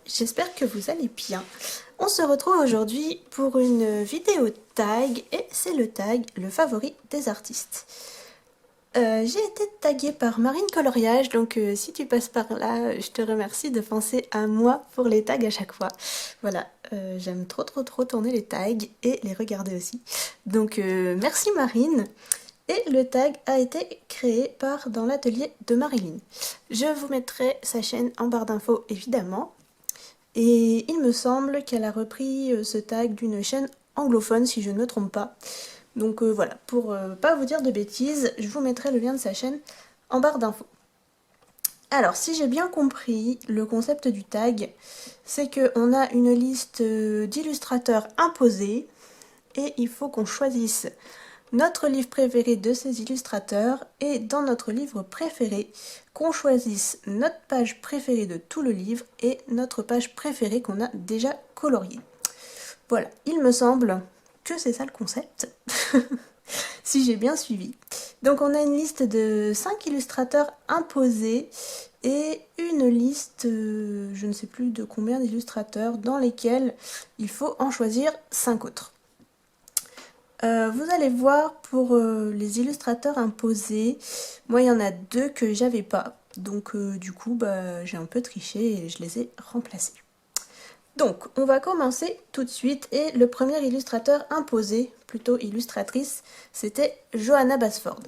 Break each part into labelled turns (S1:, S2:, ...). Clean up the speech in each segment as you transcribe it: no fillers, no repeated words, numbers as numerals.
S1: j'espère que vous allez bien. On se retrouve aujourd'hui pour une vidéo tag et c'est le tag le favori des artistes. J'ai été taguée par Marine Coloriage, donc si tu passes par là, je te remercie de penser à moi pour les tags à chaque fois. Voilà, j'aime trop tourner les tags et les regarder aussi. Donc merci Marine. Et le tag a été créé par dans l'atelier de Marilyn. Je vous mettrai sa chaîne en barre d'infos évidemment. Et il me semble qu'elle a repris ce tag d'une chaîne anglophone si je ne me trompe pas. Donc voilà, pour pas vous dire de bêtises, je vous mettrai le lien de sa chaîne en barre d'infos. Alors, si j'ai bien compris, le concept du tag, c'est qu'on a une liste d'illustrateurs imposés et il faut qu'on choisisse notre livre préféré de ces illustrateurs et dans notre livre préféré, qu'on choisisse notre page préférée de tout le livre et notre page préférée qu'on a déjà coloriée. Voilà, il me semble que c'est ça le concept, si j'ai bien suivi. Donc on a une liste de 5 illustrateurs imposés et une liste, je ne sais plus de combien d'illustrateurs, dans lesquels il faut en choisir 5 autres. Vous allez voir pour les illustrateurs imposés, moi il y en a 2 que j'avais pas, donc du coup j'ai un peu triché et je les ai remplacés. Donc on va commencer tout de suite et le premier illustrateur imposé, plutôt illustratrice, c'était Johanna Basford.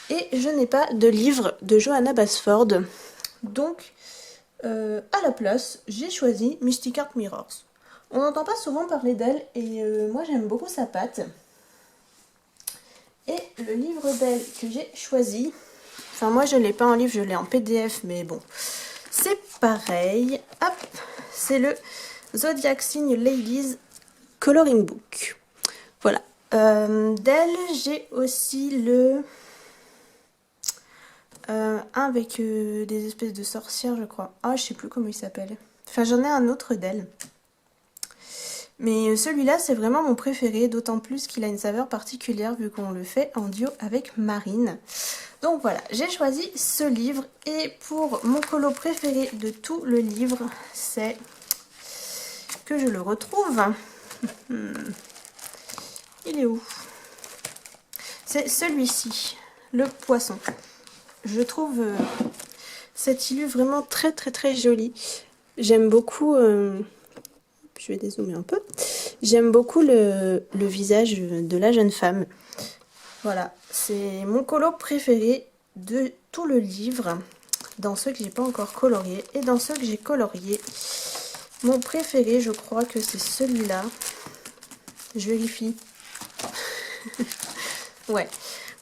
S1: Et je n'ai pas de livre de Johanna Basford, donc à la place j'ai choisi Mystic Art Mirrors. On n'entend pas souvent parler d'elle et moi j'aime beaucoup sa patte. Et le livre d'elle que j'ai choisi, enfin moi je ne l'ai pas en livre, je l'ai en PDF, mais bon, c'est pareil. Hop, c'est le Zodiac Sign Ladies Coloring Book. Voilà. D'elle, j'ai aussi le... un avec des espèces de sorcières, je crois. Ah, je sais plus comment il s'appelle. Enfin, j'en ai un autre d'elle. Mais celui-là, c'est vraiment mon préféré, d'autant plus qu'il a une saveur particulière vu qu'on le fait en duo avec Marine. Donc voilà, j'ai choisi ce livre et pour mon colo préféré de tout le livre, c'est que je le retrouve. Il est où? C'est celui-ci, le poisson. Je trouve cette illu vraiment très joli. J'aime beaucoup... je vais dézoomer un peu. J'aime beaucoup le visage de la jeune femme. Voilà, c'est mon colo préféré de tout le livre. Dans ceux que j'ai pas encore coloriés. Et dans ceux que j'ai coloriés, mon préféré, je crois que c'est celui-là. Je vérifie. Ouais,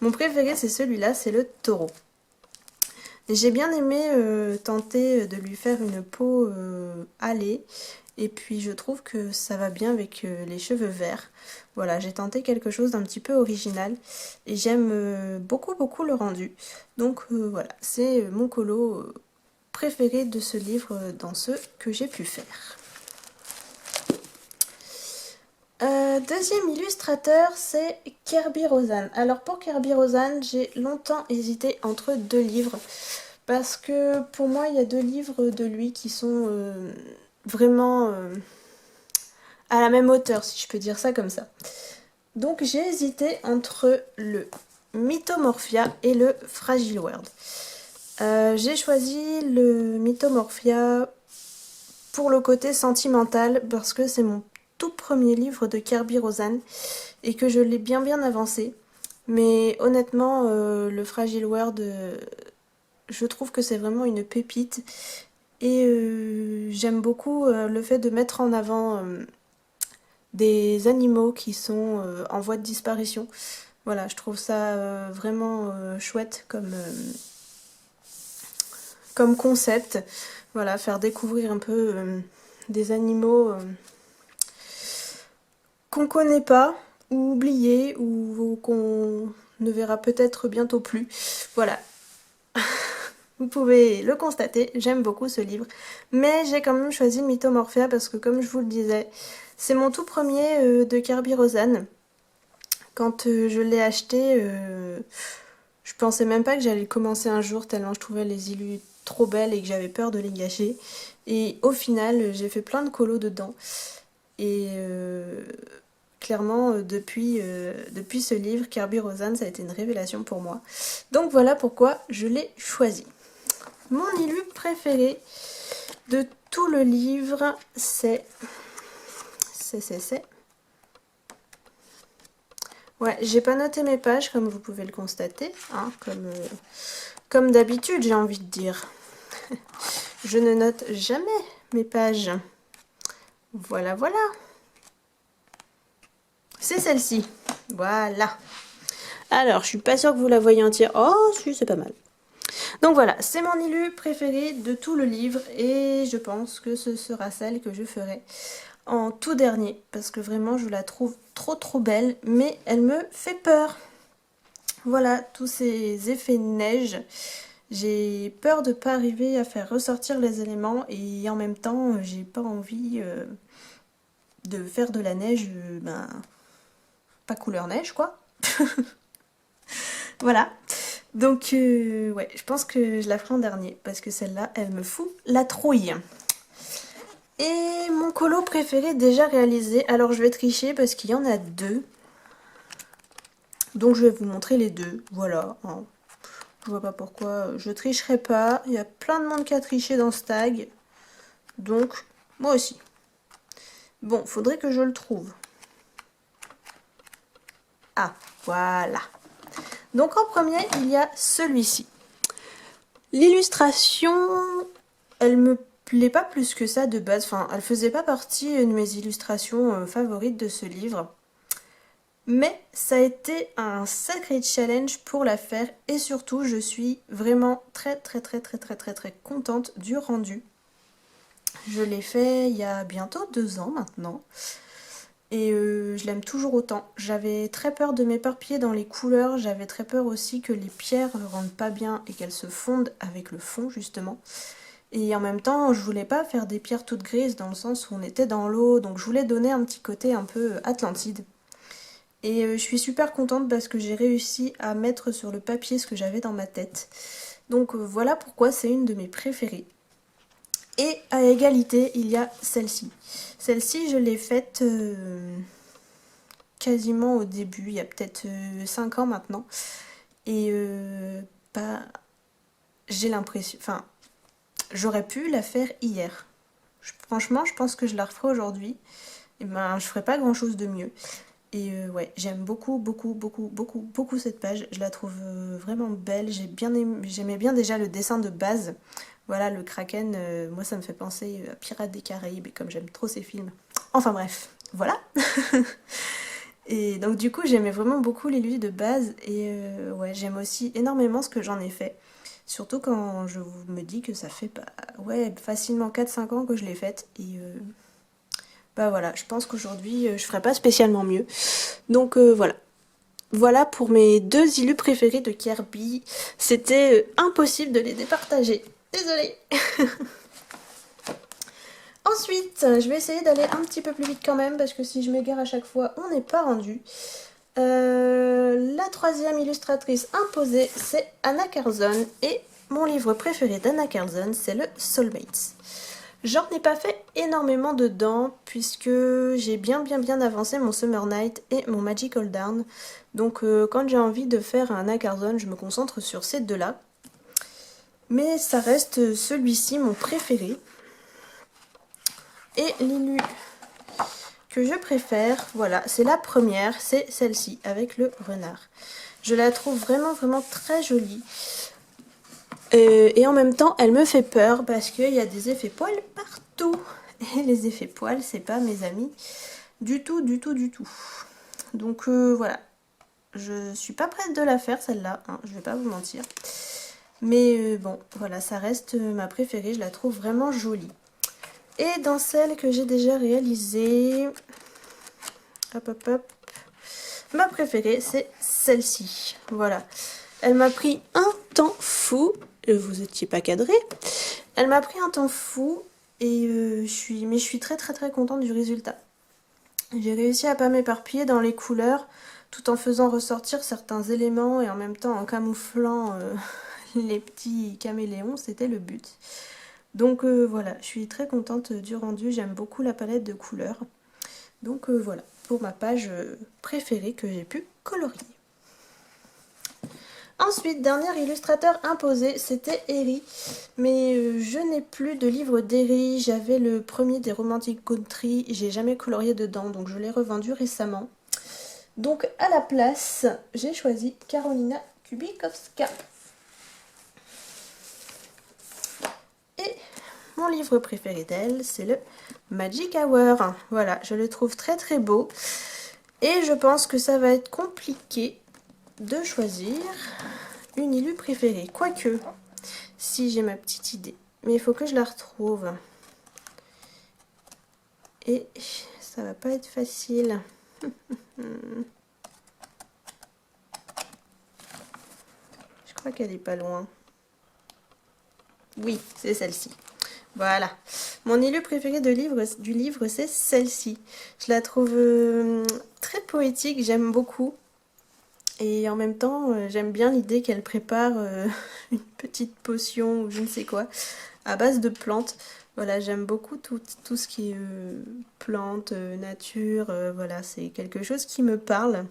S1: mon préféré, c'est celui-là, c'est le taureau. J'ai bien aimé tenter de lui faire une peau hâlée. Et puis je trouve que ça va bien avec les cheveux verts. Voilà, j'ai tenté quelque chose d'un petit peu original. Et j'aime beaucoup le rendu. Donc voilà, c'est mon colo préféré de ce livre dans ceux que j'ai pu faire. Deuxième illustrateur, c'est Kerby Rosan. Alors pour Kerby Rosan, j'ai longtemps hésité entre 2 livres. Parce que pour moi, il y a 2 livres de lui qui sont vraiment à la même hauteur, si je peux dire ça comme ça. Donc j'ai hésité entre le Mythomorphia et le Fragile World. J'ai choisi le Mythomorphia pour le côté sentimental parce que c'est mon tout premier livre de Kerby Rosan et que je l'ai bien avancé. Mais honnêtement, le Fragile World, je trouve que c'est vraiment une pépite. Et j'aime beaucoup le fait de mettre en avant des animaux qui sont en voie de disparition. Voilà, je trouve ça vraiment chouette comme concept. Voilà, faire découvrir un peu des animaux qu'on connaît pas, ou oubliés, ou qu'on ne verra peut-être bientôt plus. Voilà. Vous pouvez le constater, j'aime beaucoup ce livre. Mais j'ai quand même choisi Mythomorphia parce que comme je vous le disais, c'est mon tout premier de Kerby Rosan. Quand je l'ai acheté, je pensais même pas que j'allais commencer un jour tellement je trouvais les illus trop belles et que j'avais peur de les gâcher. Et au final, j'ai fait plein de colos dedans. Et clairement, depuis ce livre, Kerby Rosanes, ça a été une révélation pour moi. Donc voilà pourquoi je l'ai choisi. Mon ILU préféré de tout le livre, c'est... Ouais, j'ai pas noté mes pages, comme vous pouvez le constater, hein, comme d'habitude, j'ai envie de dire. Je ne note jamais mes pages. Voilà, voilà. C'est celle-ci. Voilà. Alors, je suis pas sûre que vous la voyez entière. Oh, si, c'est pas mal. Donc voilà, c'est mon ILU préféré de tout le livre et je pense que ce sera celle que je ferai en tout dernier parce que vraiment je la trouve trop belle, mais elle me fait peur. Voilà, tous ces effets de neige. J'ai peur de ne pas arriver à faire ressortir les éléments et en même temps, j'ai pas envie de faire de la neige, pas couleur neige quoi. Voilà. Donc ouais, je pense que je la ferai en dernier parce que celle-là, elle me fout la trouille. Et mon colo préféré déjà réalisé, alors je vais tricher parce qu'il y en a deux. Donc je vais vous montrer les deux, voilà. Hein. Je vois pas pourquoi je tricherai pas. Il y a plein de monde qui a triché dans ce tag. Donc, moi aussi. Bon, faudrait que je le trouve. Ah, voilà. Donc en premier, il y a celui-ci. L'illustration, elle me plaît pas plus que ça de base. Enfin, elle faisait pas partie de mes illustrations favorites de ce livre. Mais ça a été un sacré challenge pour la faire. Et surtout, je suis vraiment très contente du rendu. Je l'ai fait il y a bientôt 2 ans maintenant. Et je l'aime toujours autant. J'avais très peur de m'éparpiller dans les couleurs. J'avais très peur aussi que les pierres ne rendent pas bien et qu'elles se fondent avec le fond justement. Et en même temps, je voulais pas faire des pierres toutes grises dans le sens où on était dans l'eau. Donc je voulais donner un petit côté un peu Atlantide. Et je suis super contente parce que j'ai réussi à mettre sur le papier ce que j'avais dans ma tête. Donc voilà pourquoi c'est une de mes préférées. Et à égalité, il y a celle-ci. Celle-ci, je l'ai faite quasiment au début, il y a peut-être 5 ans maintenant. Et j'ai l'impression... Enfin, j'aurais pu la faire hier. Franchement, je pense que je la referai aujourd'hui. Et je ferai pas grand-chose de mieux. Et ouais, j'aime beaucoup cette page. Je la trouve vraiment belle. J'aimais bien déjà le dessin de base. Voilà, le Kraken, moi ça me fait penser à Pirates des Caraïbes, et comme j'aime trop ces films. Enfin bref, voilà. Et donc du coup, j'aimais vraiment beaucoup l'illusion de base. Et ouais, j'aime aussi énormément ce que j'en ai fait. Surtout quand je me dis que ça fait ouais, facilement 4-5 ans que je l'ai faite. Et bah voilà, je pense qu'aujourd'hui, je ferai pas spécialement mieux. Donc voilà. Voilà pour mes 2 illus préférés de Kerby. C'était impossible de les départager. Désolée. Ensuite, je vais essayer d'aller un petit peu plus vite quand même, parce que si je m'égare à chaque fois, on n'est pas rendu. La 3e illustratrice imposée, c'est Anna Curzon. Et mon livre préféré d'Anna Curzon, c'est le Soulmates. J'en ai pas fait énormément dedans, puisque j'ai bien avancé mon Summer Night et mon Magical Dawn. Donc quand j'ai envie de faire un Anna Curzon, je me concentre sur ces deux-là. Mais ça reste celui-ci mon préféré. Et l'illu que je préfère, voilà, c'est la première, c'est celle-ci avec le renard. Je la trouve vraiment très jolie. Et en même temps, elle me fait peur parce qu'il y a des effets poils partout. Et les effets poils, c'est pas mes amis du tout. Donc voilà, je suis pas prête de la faire celle-là, hein, je vais pas vous mentir. Mais bon, voilà, ça reste ma préférée, je la trouve vraiment jolie. Et dans celle que j'ai déjà réalisée, hop, ma préférée c'est celle-ci. Voilà, elle m'a pris un temps fou, vous étiez pas cadré. Elle m'a pris un temps fou et je suis très contente du résultat. J'ai réussi à pas m'éparpiller dans les couleurs tout en faisant ressortir certains éléments et en même temps en camouflant les petits caméléons, c'était le but. Donc voilà, je suis très contente du rendu, j'aime beaucoup la palette de couleurs. Donc voilà, pour ma page préférée que j'ai pu colorier. Ensuite, dernier illustrateur imposé, c'était Eri. Mais je n'ai plus de livre d'Eri. J'avais le premier des Romantic Country. J'ai jamais colorié dedans, donc je l'ai revendu récemment. Donc à la place, j'ai choisi Karolina Kubikowska. Et mon livre préféré d'elle, c'est le Magic Hour. Voilà, je le trouve très très beau. Et je pense que ça va être compliqué de choisir une illu préférée. Quoique, si j'ai ma petite idée. Mais il faut que je la retrouve. Et ça va pas être facile. Je crois qu'elle est pas loin. Oui, c'est celle-ci. Voilà. Mon illu préféré du livre, c'est celle-ci. Je la trouve très poétique, j'aime beaucoup. Et en même temps, j'aime bien l'idée qu'elle prépare une petite potion ou je ne sais quoi, à base de plantes. Voilà, j'aime beaucoup tout ce qui est plantes, nature, voilà, c'est quelque chose qui me parle.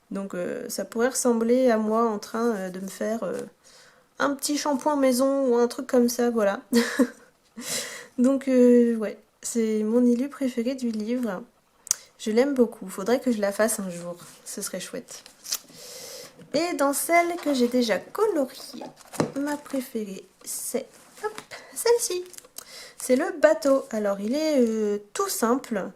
S1: Donc ça pourrait ressembler à moi en train de me faire un petit shampoing maison ou un truc comme ça, voilà. Donc ouais, c'est mon illu préféré du livre. Je l'aime beaucoup, faudrait que je la fasse un jour, ce serait chouette. Et dans celle que j'ai déjà coloriée, ma préférée, c'est celle-ci. C'est le bateau. Alors, il est tout simple,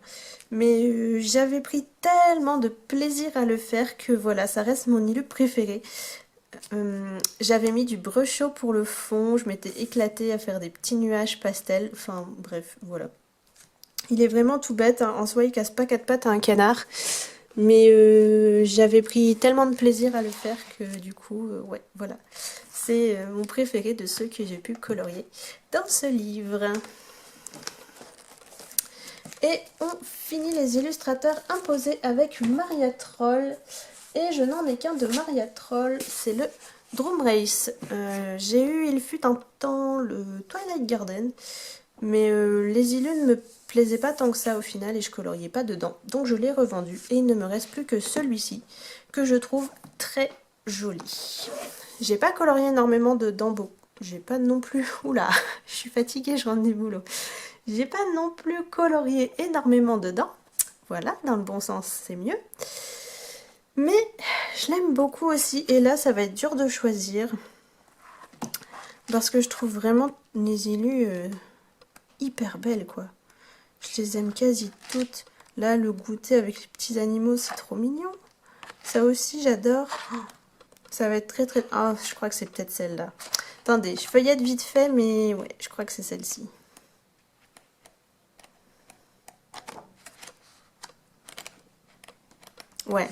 S1: mais j'avais pris tellement de plaisir à le faire que voilà, ça reste mon illu préféré. J'avais mis du brush pour le fond, je m'étais éclatée à faire des petits nuages pastels. Enfin, bref, voilà. Il est vraiment tout bête, hein. En soi, il casse pas quatre pattes à un canard. Mais j'avais pris tellement de plaisir à le faire que du coup, ouais, voilà. C'est mon préféré de ceux que j'ai pu colorier dans ce livre. Et on finit les illustrateurs imposés avec Maria Troll. Et je n'en ai qu'un de Maria Troll, c'est le Drum Race. J'ai eu, il fut un temps, le Twilight Garden. Mais les illus ne me plaisaient pas tant que ça au final et je coloriais pas dedans. Donc je l'ai revendu et il ne me reste plus que celui-ci que je trouve très joli. J'ai pas colorié énormément dedans. J'ai pas non plus... Oula, je suis fatiguée, je rentre du boulot. J'ai pas non plus colorié énormément dedans. Voilà, dans le bon sens, c'est mieux. Mais je l'aime beaucoup aussi et là ça va être dur de choisir. Parce que je trouve vraiment les illus... hyper belles quoi. Je les aime quasi toutes. Là le goûter avec les petits animaux c'est trop mignon. Ça aussi j'adore. Ça va être très très... Ah je crois que c'est peut-être celle-là. Attendez, je feuillette vite fait mais ouais je crois que c'est celle-ci. Ouais.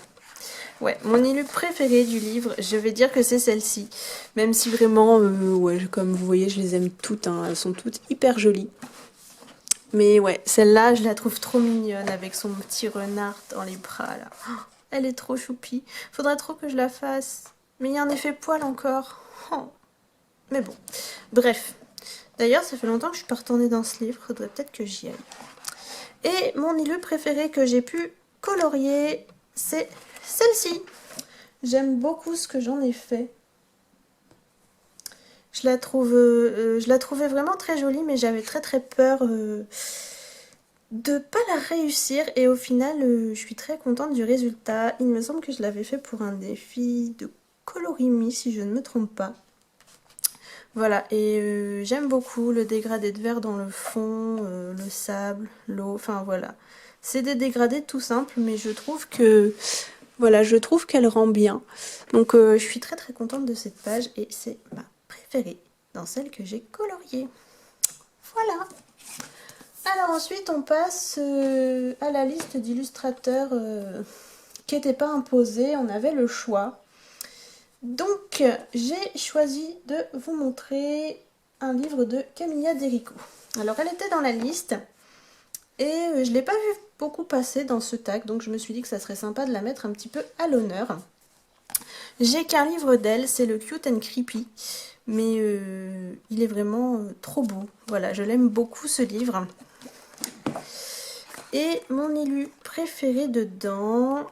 S1: Ouais, mon illu préféré du livre, je vais dire que c'est celle-ci. Même si vraiment, ouais, comme vous voyez, je les aime toutes, hein, elles sont toutes hyper jolies. Mais ouais, celle-là, je la trouve trop mignonne avec son petit renard dans les bras, là. Oh, elle est trop choupie. Faudrait trop que je la fasse. Mais il y a un effet poil encore. Oh. Mais bon, bref. D'ailleurs, ça fait longtemps que je suis pas retournée dans ce livre. Faudrait peut-être que j'y aille. Et mon illu préféré que j'ai pu colorier, c'est celle-ci. J'aime beaucoup ce que j'en ai fait. Je la trouvais vraiment très jolie, mais j'avais très très peur de pas la réussir. Et au final, je suis très contente du résultat. Il me semble que je l'avais fait pour un défi de colorimie, si je ne me trompe pas. Voilà, et j'aime beaucoup le dégradé de vert dans le fond, le sable, l'eau, enfin voilà. C'est des dégradés tout simples, mais je trouve que... Voilà, je trouve qu'elle rend bien. Donc je suis très très contente de cette page et c'est ma préférée dans celle que j'ai coloriée. Voilà. Alors ensuite on passe à la liste d'illustrateurs qui n'étaient pas imposés. On avait le choix. Donc j'ai choisi de vous montrer un livre de Camilla Derico. Alors elle était dans la liste. Et je ne l'ai pas vu beaucoup passer dans ce tag, donc je me suis dit que ça serait sympa de la mettre un petit peu à l'honneur. J'ai qu'un livre d'elle, c'est le Cute and Creepy. Mais il est vraiment trop beau. Voilà, je l'aime beaucoup ce livre. Et mon élu préféré dedans,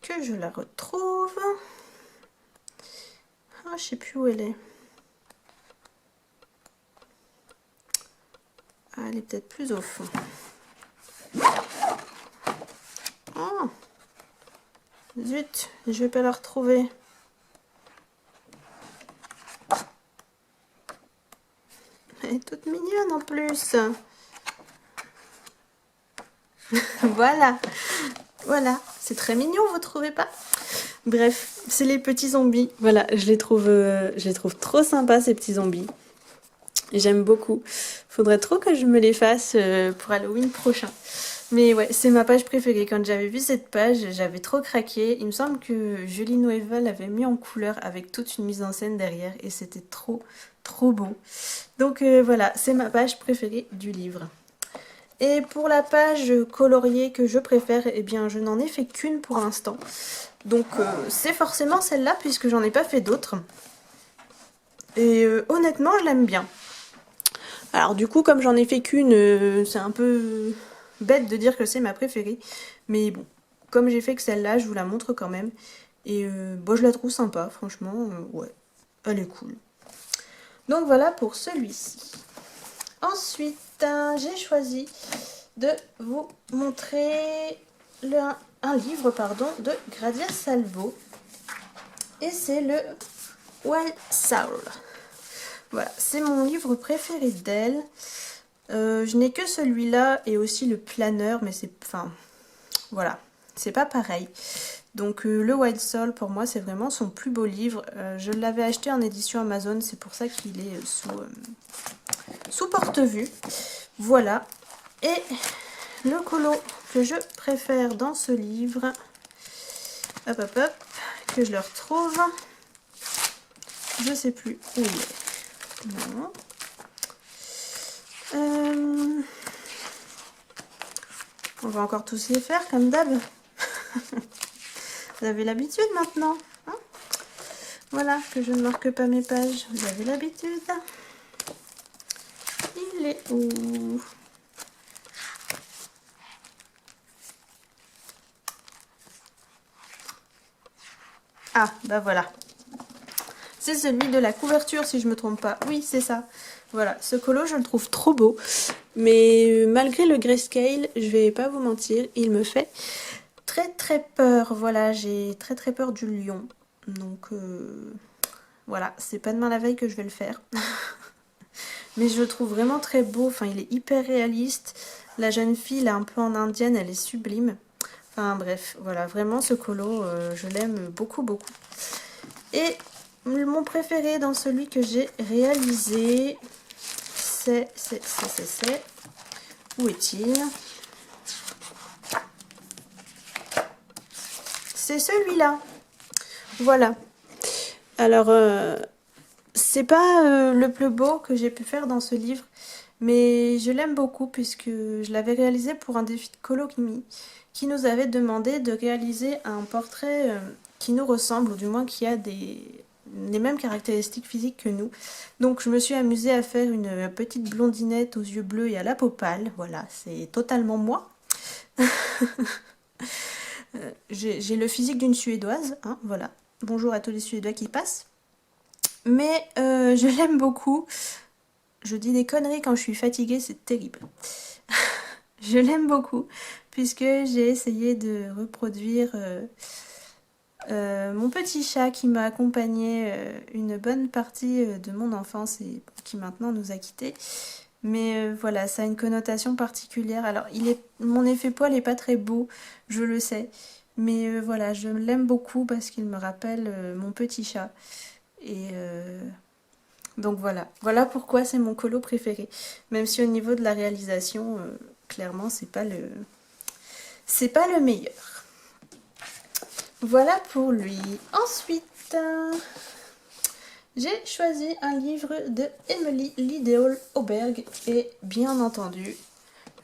S1: que je la retrouve. Ah, je sais plus où elle est. Ah, elle est peut-être plus au fond. Oh, zut, je vais pas la retrouver. Elle est toute mignonne en plus. Voilà, voilà, c'est très mignon, vous trouvez pas? Bref, c'est les petits zombies. Voilà, je les trouve trop sympas ces petits zombies. J'aime beaucoup. Faudrait trop que je me les fasse pour Halloween prochain. Mais ouais, c'est ma page préférée. Quand j'avais vu cette page, j'avais trop craqué. Il me semble que Julie Nueva l'avait mis en couleur avec toute une mise en scène derrière et c'était trop beau. Donc voilà, c'est ma page préférée du livre. Et pour la page coloriée que je préfère, eh bien je n'en ai fait qu'une pour l'instant. Donc c'est forcément celle-là puisque j'en ai pas fait d'autres. Et honnêtement, je l'aime bien. Alors du coup, comme j'en ai fait qu'une, c'est un peu bête de dire que c'est ma préférée. Mais bon, comme j'ai fait que celle-là, je vous la montre quand même. Et bon, je la trouve sympa, franchement, ouais, elle est cool. Donc voilà pour celui-ci. Ensuite, j'ai choisi de vous montrer un livre de Gradia Salvo. Et c'est le Wild Soul. Voilà, c'est mon livre préféré d'elle. Je n'ai que celui-là et aussi le planeur, mais c'est... Enfin, voilà, c'est pas pareil. Donc le Wild Soul, pour moi, c'est vraiment son plus beau livre. Je l'avais acheté en édition Amazon, c'est pour ça qu'il est sous porte-vue. Voilà. Et le colo que je préfère dans ce livre, hop, que je le retrouve. Je sais plus où il est. Non. On va encore tous les faire comme d'hab. Vous avez l'habitude maintenant. Hein, voilà, que je ne marque pas mes pages. Vous avez l'habitude. Il est où? Ah, bah voilà. C'est celui de la couverture, si je me trompe pas. Oui, c'est ça. Voilà, ce colo, je le trouve trop beau. Mais malgré le grayscale, je vais pas vous mentir, il me fait très peur. Voilà, j'ai très peur du lion. Donc voilà, c'est pas demain la veille que je vais le faire. Mais je le trouve vraiment très beau. Enfin, il est hyper réaliste. La jeune fille, là, un peu en indienne, elle est sublime. Enfin bref, voilà, vraiment ce colo, je l'aime beaucoup. Et mon préféré dans celui que j'ai réalisé, c'est... Où est-il? C'est celui-là. Voilà. Alors, c'est pas le plus beau que j'ai pu faire dans ce livre, mais je l'aime beaucoup puisque je l'avais réalisé pour un défi de Colokimi qui nous avait demandé de réaliser un portrait qui nous ressemble, ou du moins qui a les mêmes caractéristiques physiques que nous. Donc je me suis amusée à faire une petite blondinette aux yeux bleus et à la peau pâle. Voilà, c'est totalement moi. J'ai le physique d'une Suédoise, hein, voilà. Bonjour à tous les Suédois qui passent. Mais je l'aime beaucoup. Je dis des conneries quand je suis fatiguée, c'est terrible. Je l'aime beaucoup puisque j'ai essayé de reproduire mon petit chat qui m'a accompagné une bonne partie de mon enfance et qui maintenant nous a quittés. Mais voilà, ça a une connotation particulière. Alors, mon effet poil n'est pas très beau, je le sais. Mais voilà, je l'aime beaucoup parce qu'il me rappelle mon petit chat. Et donc voilà pourquoi c'est mon colo préféré. Même si au niveau de la réalisation, clairement, c'est pas le meilleur. Voilà pour lui. Ensuite, j'ai choisi un livre de Emily Liddell Oberg et bien entendu,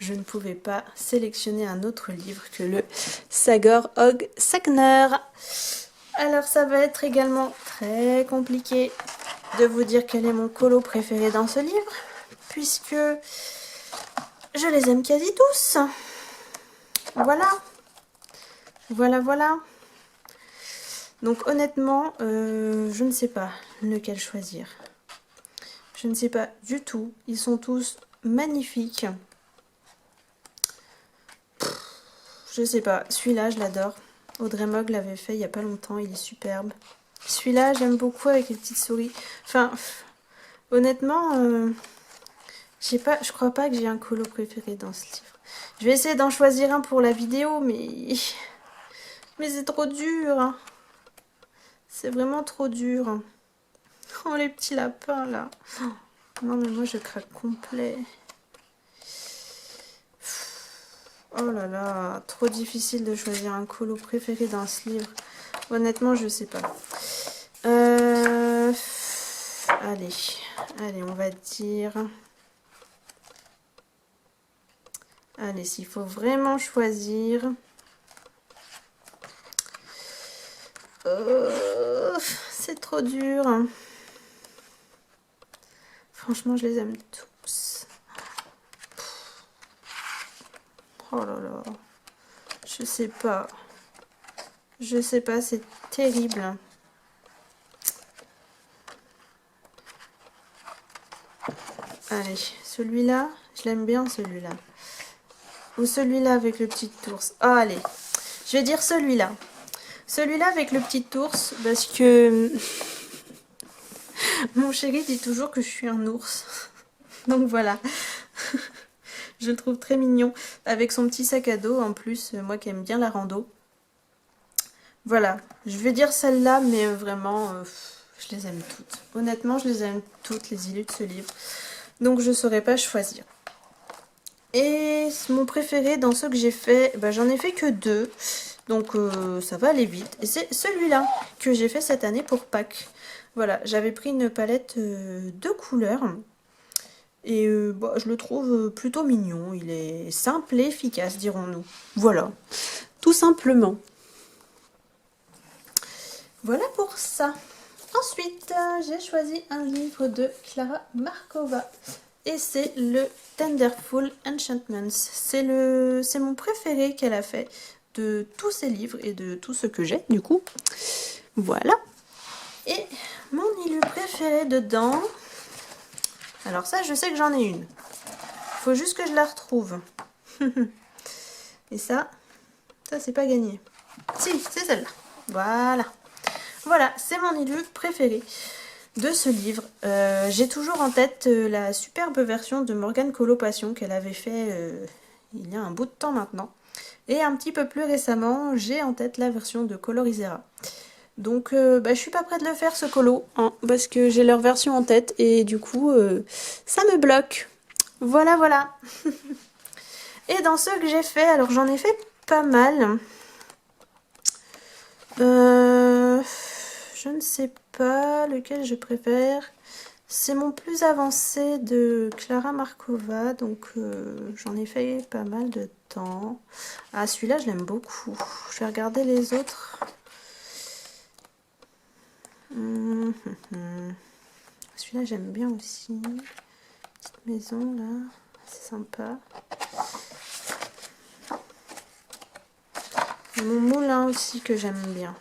S1: je ne pouvais pas sélectionner un autre livre que le Sagor Og Sagner. Alors ça va être également très compliqué de vous dire quel est mon colo préféré dans ce livre, puisque je les aime quasi tous. Voilà. Voilà. Donc honnêtement, je ne sais pas lequel choisir. Je ne sais pas du tout. Ils sont tous magnifiques. Je sais pas. Celui-là, je l'adore. Audrey Mogg l'avait fait il n'y a pas longtemps. Il est superbe. Celui-là, j'aime beaucoup avec les petites souris. Enfin, honnêtement, je crois pas que j'ai un colo préféré dans ce livre. Je vais essayer d'en choisir un pour la vidéo, mais c'est trop dur. C'est vraiment trop dur. Oh, les petits lapins, là. Non, mais moi, je craque complet. Oh là là, trop difficile de choisir un colo préféré dans ce livre. Honnêtement, je sais pas. Allez, on va dire... Allez, s'il faut vraiment choisir... c'est trop dur. Franchement, je les aime tous. Oh là là. Je sais pas. C'est terrible. Allez, celui-là, je l'aime bien celui-là. Ou celui-là avec le petit ours. Oh, allez, je vais dire celui-là. Celui-là avec le petit ours, parce que mon chéri dit toujours que je suis un ours. Donc voilà. Je le trouve très mignon. Avec son petit sac à dos, en plus, moi qui aime bien la rando. Voilà, je vais dire celle-là, mais vraiment, je les aime toutes. Honnêtement, je les aime toutes, les illus de ce livre. Donc je ne saurais pas choisir. Et mon préféré dans ceux que j'ai fait, j'en ai fait que 2. Donc ça va aller vite. Et c'est celui-là que j'ai fait cette année pour Pâques. Voilà, j'avais pris une palette de couleurs. Et je le trouve plutôt mignon. Il est simple et efficace, dirons-nous. Voilà, tout simplement. Voilà pour ça. Ensuite, j'ai choisi un livre de Klara Markova. Et c'est le Tenderful Enchantments. C'est mon préféré qu'elle a fait de tous ses livres et de tout ce que j'ai, du coup. Voilà. Et mon illu préféré dedans... Alors ça, je sais que j'en ai une. Il faut juste que je la retrouve. Et ça c'est pas gagné. Si, c'est celle-là. Voilà, c'est mon illu préféré de ce livre. J'ai toujours en tête la superbe version de Morgane Colo Passion qu'elle avait fait il y a un bout de temps maintenant. Et un petit peu plus récemment, j'ai en tête la version de Colorisera. Donc je suis pas prête de le faire ce colo, hein, parce que j'ai leur version en tête et du coup ça me bloque. Voilà. Et dans ceux que j'ai fait, alors j'en ai fait pas mal. Je ne sais pas lequel je préfère. C'est mon plus avancé de Klara Markova, donc j'en ai fait pas mal de temps. Ah, celui-là, je l'aime beaucoup. Je vais regarder les autres. Celui-là, j'aime bien aussi. Petite maison, là. C'est sympa. Mon moulin aussi, que j'aime bien.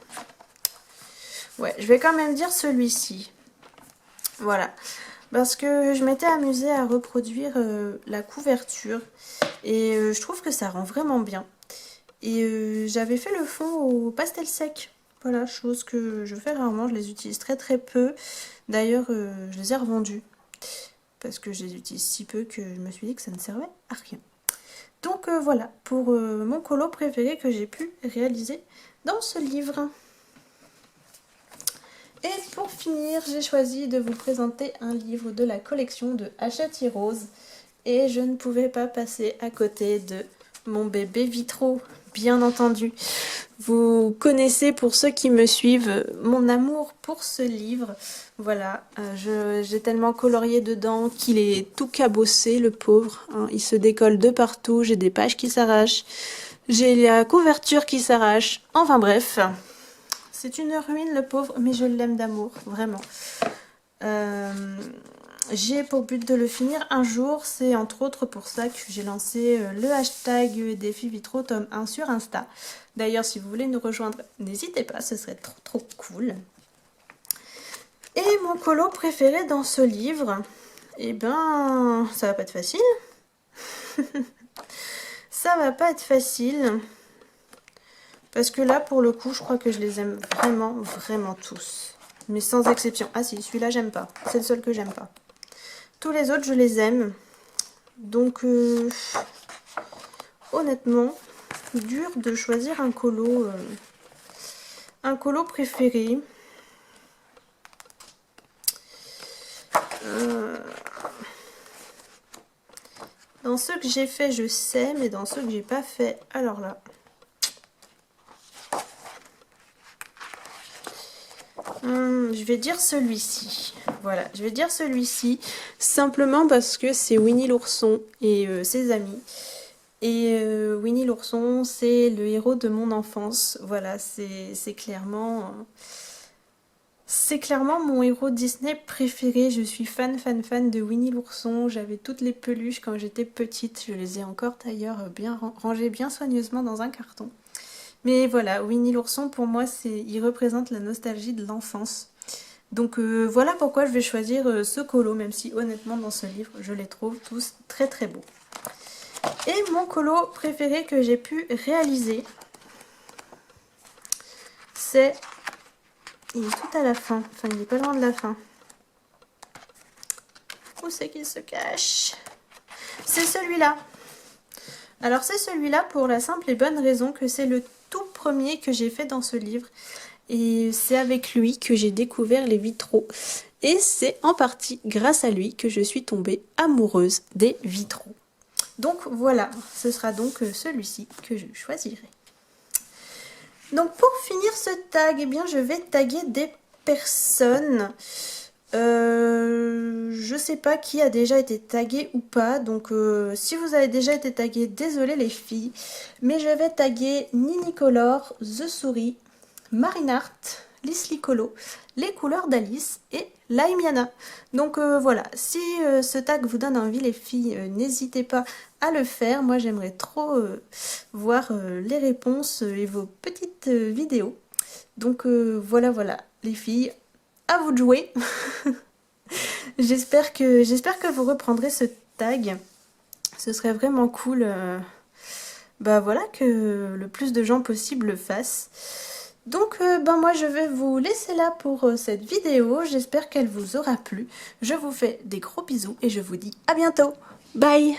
S1: Ouais, je vais quand même dire celui-ci. Voilà. Parce que je m'étais amusée à reproduire la couverture. Et je trouve que ça rend vraiment bien. Et j'avais fait le fond au pastel sec. Voilà, chose que je fais rarement. Je les utilise très peu. D'ailleurs, je les ai revendus. Parce que je les utilise si peu que je me suis dit que ça ne servait à rien. Donc voilà, pour mon colo préféré que j'ai pu réaliser dans ce livre. Et pour finir, j'ai choisi de vous présenter un livre de la collection de Hachette Rose. Et je ne pouvais pas passer à côté de mon bébé Vitro. bien entendu. Vous connaissez, pour ceux qui me suivent, mon amour pour ce livre. Voilà, j'ai tellement colorié dedans qu'il est tout cabossé, le pauvre. Hein. Il se décolle de partout, j'ai des pages qui s'arrachent, j'ai la couverture qui s'arrache. Enfin bref, c'est une ruine le pauvre, mais je l'aime d'amour, vraiment. J'ai pour but de le finir un jour, c'est entre autres pour ça que j'ai lancé le hashtag défi vitro tome 1 sur Insta. D'ailleurs, si vous voulez nous rejoindre, n'hésitez pas, ce serait trop cool. Et mon colo préféré dans ce livre, eh ben, ça va pas être facile. Ça va pas être facile. Parce que là, pour le coup, je crois que je les aime vraiment tous. Mais sans exception. Ah si, celui-là, j'aime pas. C'est le seul que j'aime pas. Tous les autres, je les aime. Donc, honnêtement, dur de choisir un colo préféré. Dans ceux que j'ai fait, je sais, mais dans ceux que j'ai pas fait, alors là. Je vais dire celui-ci. Voilà, je vais dire celui-ci. Simplement parce que c'est Winnie l'ourson et ses amis. Et Winnie l'ourson, c'est le héros de mon enfance. Voilà, c'est clairement... C'est clairement mon héros Disney préféré. Je suis fan de Winnie l'ourson. J'avais toutes les peluches quand j'étais petite. Je les ai encore d'ailleurs bien rangées bien soigneusement dans un carton. Mais voilà, Winnie l'ourson, pour moi, il représente la nostalgie de l'enfance. Donc voilà pourquoi je vais choisir ce colo, même si honnêtement dans ce livre, je les trouve tous très beaux. Et mon colo préféré que j'ai pu réaliser, c'est... Il est tout à la fin, enfin il est pas loin de la fin. Où c'est qu'il se cache? C'est celui-là. Alors c'est celui-là pour la simple et bonne raison que c'est le tout premier que j'ai fait dans ce livre. Et c'est avec lui que j'ai découvert les vitraux. Et c'est en partie grâce à lui que je suis tombée amoureuse des vitraux. Donc voilà, ce sera donc celui-ci que je choisirai. Donc pour finir ce tag, eh bien je vais taguer des personnes. Je sais pas qui a déjà été tagué ou pas, donc si vous avez déjà été tagué, désolé les filles, mais je vais taguer Ninicolor, The Souris, Marinart, Lislicolo, Les Couleurs d'Alice et Laimiana. Donc voilà, si ce tag vous donne envie les filles, n'hésitez pas à le faire. Moi j'aimerais trop voir les réponses et vos petites vidéos. Donc voilà les filles, à vous de jouer. J'espère que vous reprendrez ce tag. Ce serait vraiment cool bah voilà, que le plus de gens possible le fassent. Donc moi je vais vous laisser là pour cette vidéo. J'espère qu'elle vous aura plu. Je vous fais des gros bisous et je vous dis à bientôt. Bye!